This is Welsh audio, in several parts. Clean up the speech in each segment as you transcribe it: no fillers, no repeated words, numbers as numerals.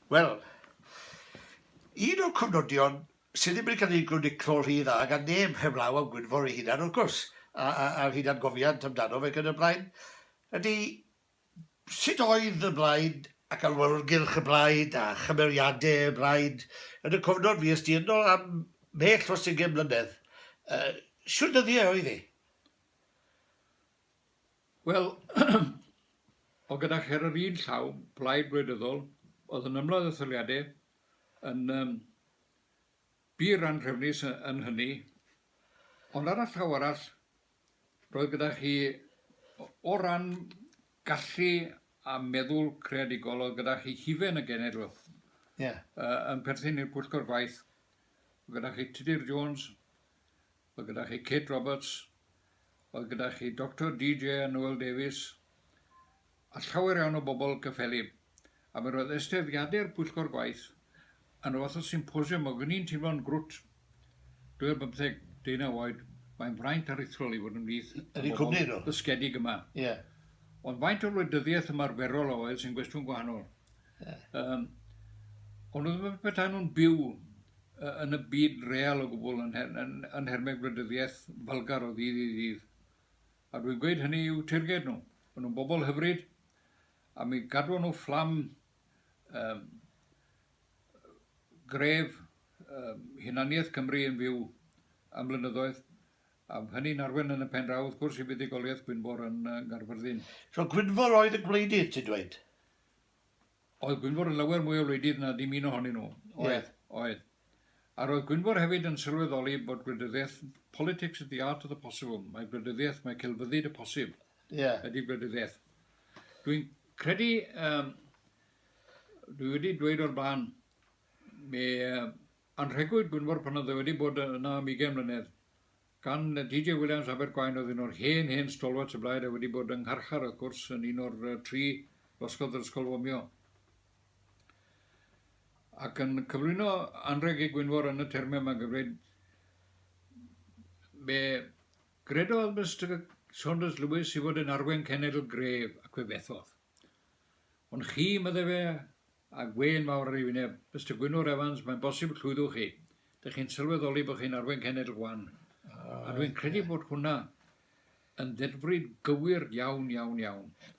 Wel, un o'r cyfnodion sydd ddim yn cael ei gwrniclo rhy dda gan neb heblaw am Gwynfor ei hunan, wrth gwrs, a'r hunan gofiant amdano fe gyda'r blaen, ydy sut oedd y blaen ac alwylgylch y blaen a chymeriadau y blaen yn y cyfnod fi ysdyn am mell o 20 mlynedd. Siwr dyddiau oedd hi? Wel, o gyda cher yr un llaw, Plaid Gwleidyddol, oedd yn ymladd y thyliadau yn bir anrhefnus yn hynny, ond ar y llaw arall, roedd gyda chi o ran gallu a meddwl creadigol, oedd gyda chi hufen y genedl yn perthyn i'r pwyllgor gwaith. Oedd gyda chi Tudur Jones, oedd gyda chi Kate Roberts, oedd gyda chi Dr DJ a Noel Davies, a llawer iawn o bobl cyffeli. A mi roedd eisteddfodau'r pwyllgor gwaith yn o fath o symposiwm, o gyda'n teimlo'n grwt 12-13 oed, mae'n fraint aruthrol i fod yn fydd ysgedig yma. Ond faint o'r wleidyddiaeth ymarferol oedd sy'n gwestiwn gwahanol. Ond oedd bethau nhw'n byw yn y byd real o gwbl yn hermeg wleidyddiaeth falgar o ddydd i ddydd. A dwi'n gweud hynny i'w tirged nhw. Maen nhw'n bobl hyfryd, a mi gadw nhw fflam gref hunaniaeth Cymru yn fyw am blynyddoedd, a hynny'n arwen yn y pen draw, wrth gwrs i fuddugoliaeth Gwynfor yn Garfyrddin. So Gwynfor oedd y gwleidydd, ti'n dweud? Oedd Gwynfor yn lawer mwy o wleidydd na dim un ohonyn nhw. Oedd. A roedd Gwynfor hefyd yn sylweddoli bod gwleidyddiaeth, politics is the art of the possible. Mae gwleidyddiaeth, mae celfyddyd y posib. Ydy gwleidyddiaeth. Dwi'n credu, dwi wedi dweud o'r blaen, me anrhegwyd Gwynfor pan oedd wedi bod yna am 20 mlynedd, gan DJ Williams Abergwaun oedd un o'r hen stolwat y blaid a wedi bod yng Ngharchar, wrth gwrs, yn un o'r 3 losgodd yr ysgol Fomio. Ac yn cyflwyno anrheg i Gwynfor yn y termau yma gyfred, me gredodd Mr Saunders Lewis i fod yn arwen cenedl gref ac fe bethodd. Ond chi, mydde fe, a gwein mawr ar ei wyneb, Mr Gwynfor Evans, mae'n bosib llwyddwch chi. Dych chi'n sylweddoli bod chi'n arwen cenedl gwan. A dwi'n credu bod hwnna yn ddedfryd gywir iawn.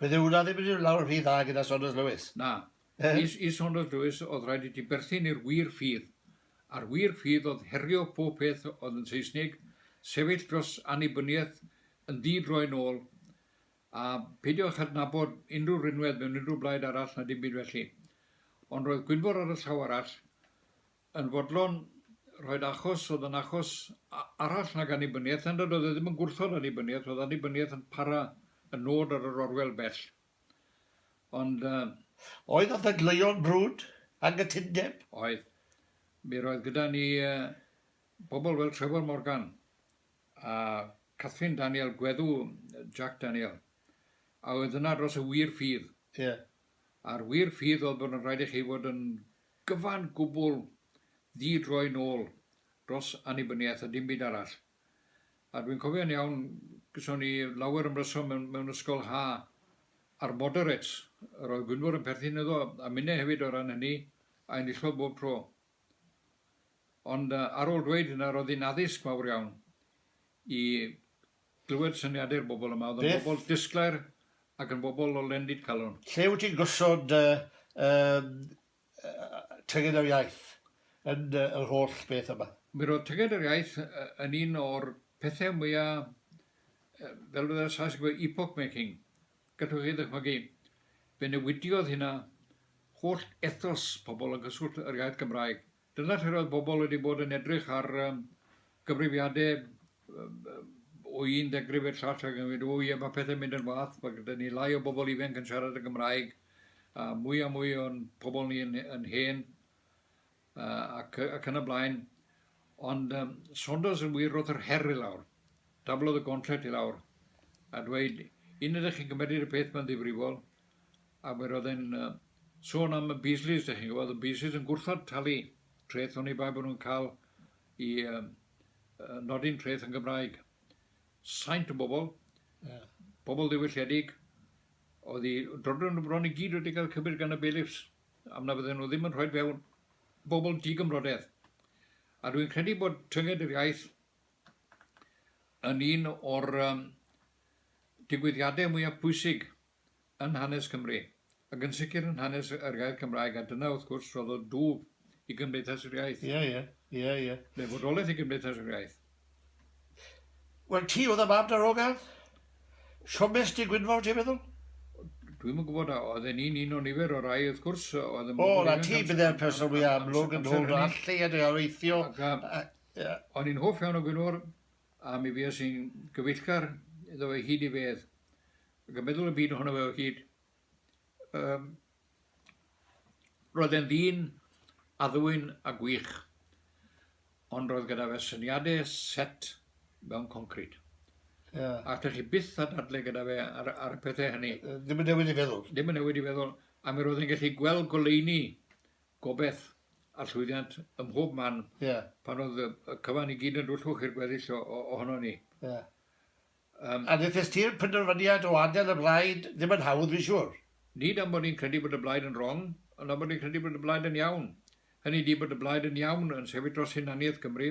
Bydde hwnna ddim yn lawr rhy dda gyda Saunders Lewis? Na. I Saunders Lewis oedd rhaid i ti berthyn i'r wir ffydd. A'r wir ffydd oedd herio pob peth oedd yn Saesnig, sefyll dros annibyniaeth yn ddidroi nôl, a peidiwch adnabod unrhyw rinwedd mewn unrhyw blaid arall na dim byd felly. Ond roedd Gwynfor ar y llaw arall yn fodlon roed achos oedd yn achos arall nag annibyniaeth, ond oedd e ddim yn gwrthod annibyniaeth, oedd annibyniaeth yn para y nod ar yr orwel bell. Ond... oedd o ddadleuon brwd anghytundeb? Oedd. Mi roedd gyda ni bobl fel Lord Morgan a Catherine Daniel, gweddw Jack Daniel. A oedd yna dros y wir ffydd. A'r wir ffydd oedd bod yn rhaid i chi fod yn gyfan gwbl ddidroi nôl dros annibyniaeth a dim byd arall. A dwi'n cofio'n iawn, gyson ni lawer ymrysom mewn ysgol ha ar moderates. Roedd Gwynfor yn perthyn iddo, a minnau hefyd o ran hynny, a enillodd bob tro. Ond ar ôl dweud hynna, roedd hi'n addysg mawr iawn i glywed syniadau'r bobl yma. Oedd yn bobl disglair ac yn bobl o lendid calon. Lle wyt ti'n gosod tyged yr iaith yn yr holl beth yma? Mi roedd tyged yr iaith yn un o'r pethau mwyaf, fel byddai'r Saes yn gweud, epoch making. Gadwch chi ddychmygu, fe newidiodd hynna holl ethos pobl yn gyswllt yr iaith Gymraeg. Dyna lle roedd bobl wedi bod yn edrych ar gyfrifiadau o un degrif i'r llall ac yn dweud, o ie, mae pethau'n mynd yn wath, mae gyda ni lai o bobl ifanc yn siarad y Gymraeg, a mwy o'n pobl ni yn hen, ac yn y blaen. Ond Saunders yn wir roedd yr her i lawr, dablodd y gontret i lawr, a dweud, un ydych chi'n gymryd y peth mewn ddifrifol, a mi roedd e'n sôn am y Beasleys, ydych chi'n gwybod, y Beasleys yn gwrthod talu treth o'n i bai bod nhw'n cael i nodyn treth yn Gymraeg. Saint o bobl, bobl ddiwylliedig, oedd i drodon nhw bron i gyd wedi cael cymryd gan y bailiffs am na bydden nhw ddim yn rhoi fewn bobl digymrodedd. A dwi'n credu bod tynged yr iaith yn un o'r digwyddiadau mwyaf pwysig yn hanes Cymru, ac yn sicr yn hanes yr iaith Cymraeg, a dyna wrth gwrs roedd o dŵf i Gymdeithas yr Iaith. Ie. Neu fodolaeth i Gymdeithas yr Iaith. Wel, ti oedd y mam na Rogan? Siomes di Gwynfor, ti'n meddwl? Dwi'n yn gwybod, oedd e'n un o nifer o rai wrth gwrs. Na ti bydde'r person mwyaf amlwg yn hwnnw allu a dy oreithio. O'n i'n hoff iawn o Gwynfor, a mi fues i'n gyfeillgar iddo fe hyd i fedd. Ac yn meddwl y byd ohono fe o hyd. Roedd e'n ddyn a ddwyn a gwych, ond roedd gyda fe syniadau set mewn concret. A ydych chi byth a dadle gyda fe ar y pethau hynny. Ddim yn newid i feddwl. Ddim yn newid i feddwl. A mi roedd e'n gallu gweld goleuni gobeith a'r llwyddiant ym mhob man pan oedd y cyfan i gyd yn dwllwch i'r gweddill ohono ni. A wnaethais ti'r penderfyniad o adael y blaid ddim yn hawdd fi siwr. Nid am bod ni'n credu bod y blaid yn wrong, ond am bod ni'n credu bod y blaid yn iawn. Hynny di bod y blaid yn iawn yn sefyll dros hunaniaeth Cymru,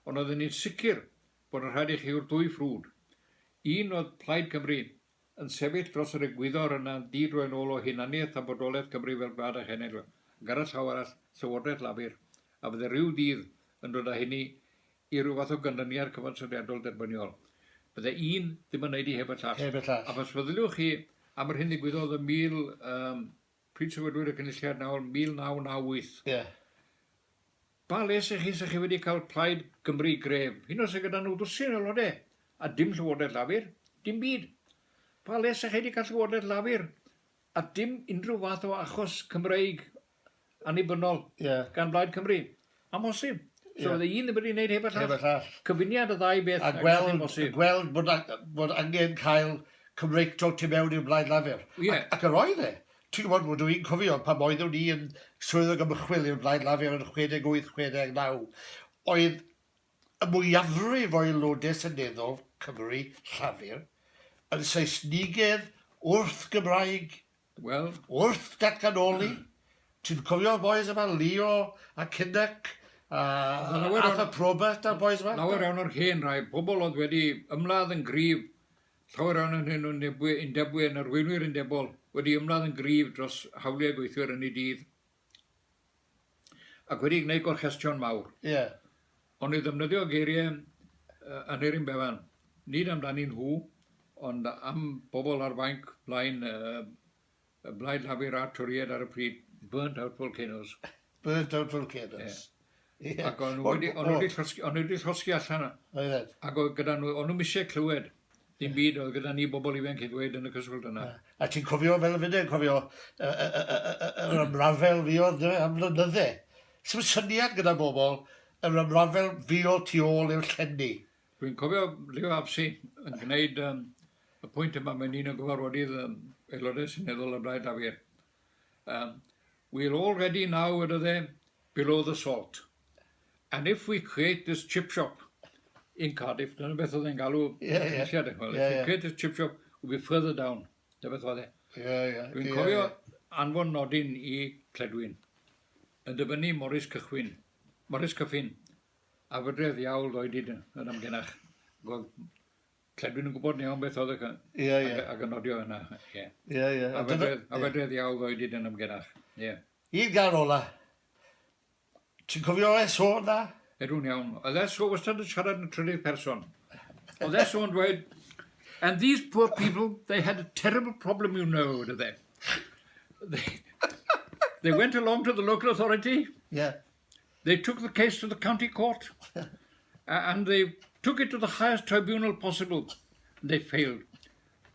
ond oedd ni'n sicr bod yn rhaid i chi o'r dwy ffrwd. Un oedd Plaid Cymru yn sefyll dros yr egwyddor yna dyd roi'n ôl o hunaniaeth a bodolaeth Cymru fel gwlad a chenedl. Gar y llaw arall, Llywodraeth Lafur, a bydde rhyw dydd yn dod â hynny i ryw fath o gynlyniad cyfansoddiadol derbyniol. Bydde un ddim yn neud i heb y llall. A fes feddyliwch chi am yr hyn ddigwyddodd y pryd sefydlwyr y cynulliad nawr, 1998. Ba les chi sy'ch chi wedi cael Plaid Cymru gref? Hyn os y gyda nhw dwsin o lodau, a dim Llywodraeth Lafur, dim byd. Pa les sy'ch chi wedi cael Llywodraeth Lafur, a dim unrhyw fath o achos Cymreig annibynnol gan Plaid Cymru. Amosib. So oedd un ddim wedi gwneud heb y llall. Cyfuniad y ddau beth. A gweld bod angen cael Cymreictol tu mewn i'r Blaid Lafur. Ac yr oedd e. Ti'n gwybod bod dwi'n cofio pan oeddwn ni yn swyddog ymchwil i'r Blaid Lafur yn 68-69. Oedd y mwyafrif o'i aelodau seneddol Cymru Llafur yn Saesnigedd wrth Gymraeg, wrth datganoli. Ti'n cofio boes yma, Leo a Cynnac, a Arthur Probert a'r boes yma? Lawer iawn o'r hen rai, pobl oedd wedi ymladd yn gryf, llawer iawn yn hyn o'n undebwyr yn arweinwyr undebol, wedi ymladd yn gryf dros hawliau gweithwyr yn ei dydd. Ac wedi gwneud gorchestion mawr. Ond i ddefnyddio geiriau yn Erin Bevan, nid amdani nhw, ond am bobl ar fainc blaen Blaid Lafur a Twried ar y pryd, burnt out volcanoes. Burnt out volcanoes. Ac o'n nhw wedi llosgi allan. Ac oedd gyda nhw, o'n nhw'n eisiau clywed. Dim byd oedd gyda ni bobl ifanc i ddweud yn y cyswllt yna. A ti'n cofio fel y fyddai'n cofio yr ymrafel fi oedd am lynyddau. Sym syniad gyda bobl yr ymrafel fi o tu ôl i'r llenni. Dwi'n cofio Leo Apsi yn gwneud y pwynt yma mewn un o gyfarfodydd aelodau seneddol y Blaid Lafur. We're already now below the salt. And if we create this chip shop in Cardiff, dyna beth oedd e'n galw cynulliad. If we create this chip shop, we'll be further down. Dyna beth oedd e. Dwi'n cofio anfon nodyn i Cledwyn yn dyfynnu Morris Cyffin, a fydredd iawl ddoi dyd yn amgenach. Cledwyn yn gwybod ni iawn beth oedd ac yn nodio yna. A fydredd iawl ddoi dyd yn amgenach. Un gan ola, ti'n cofio eso na? Edw'n iawn. Oedd eso wastad yn siarad yn trydydd person. Oedd eso yn dweud, and these poor people, they had a terrible problem, you know, did they? They went along to the local authority. They took the case to the county court. And they took it to the highest tribunal possible. And they failed.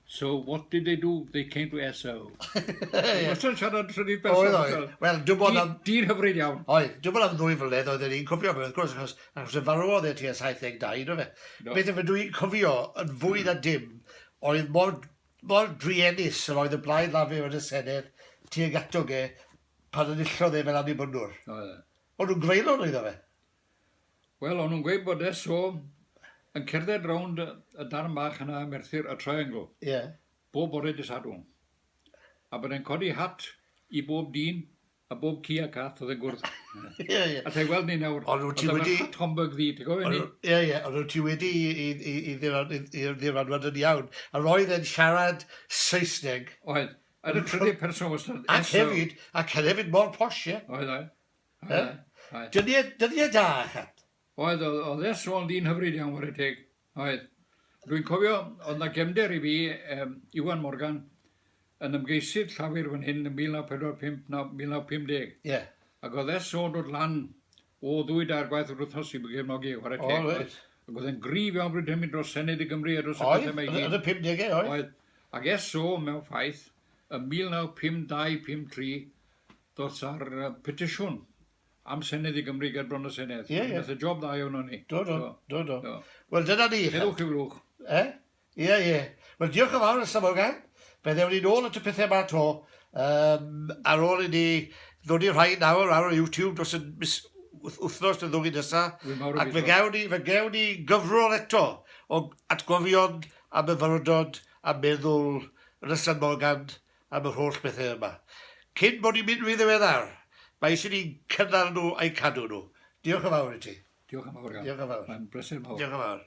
So what did they do? They came to SO. Wastad siarad trydydd person. Wel, dwi'n bod am... Dyn hyfryd iawn. Oedd, dwi'n bod am ddwy flynedd oedd ni'n cofio, wrth gwrs, achos y farwodd e ti a 72, no fe. Beth yma dwi'n cofio yn fwy na dim, oedd mor driennus yn oedd y Blaid Lafur yn y Senedd, ti ag atog e, pan yn illodd e fel annibynnwr. Ond nhw'n greulon oedd o fe? Wel, ond nhw'n gweud bod SO yn cerdded rownd y darn bach yna Merthyr, y triangle, bob bore dydd Sadwrn. A bod e'n codi hat i bob dyn a bob ci a cath oedd yn gwrdd. Ie, ie. A te gweld ni nawr, Ond wyt ti oedd wedi- yma hat Homburg ddi, ti'n gofyn ni? Ie, ie, ond wyt ti wedi i ddiranwad yn iawn. A roedd e'n siarad Saesneg. Oedd. Ar y trydydd person wastad. Ac hefyd mor posh, ie. Oedd, oedd. Eh? Oedd. Dyddiau da, chat. Oedd e sôn di'n hyfryd iawn war y teg. Oedd. Dwi'n cofio, oedd na gefnder i fi, Iwan Morgan, yn ymgeisydd llafur fan hyn yn 1945-1950. Ie. Ac oedd e sôn o'r lan o ddwy da'r gwaith o'r wythnos i bydd gefnogi war y teg. O, reit. Ac oedd e'n grif iawn bryd hynny dros Senedd i Gymru a dros y Oedd, pethau mae yn y 50au, oedd. Oedd. Ac eso mewn ffaith, yn 1952-53, ddos ar petisiwn am Senedd i Gymru ger bron y Senedd. Ie, ie. Nath y job dda iawn o'n ni. Do. Wel, dyna ni. Heddwch i flwch. Ie. Wel, diolch yn fawr ys Morgan. Byddwn ni nôl at y pethau yma to. Ar ôl i ni ddod i'r rhaid nawr ar YouTube dros y wythnos y ddwy nesaf. Ac fe gawn ni gyfrol eto o atgofion am y fyrwydod a meddwl Elystan Morgan am yr holl bethau yma. Cyn bod ni'n mynd i ddiweddar, mae eisiau ni'n cynnal nhw a'i cadw nhw. Diolch yn fawr i ti. Diolch yn fawr iawn. Diolch yn fawr. Mae'n brysur mawr. Diolch yn fawr.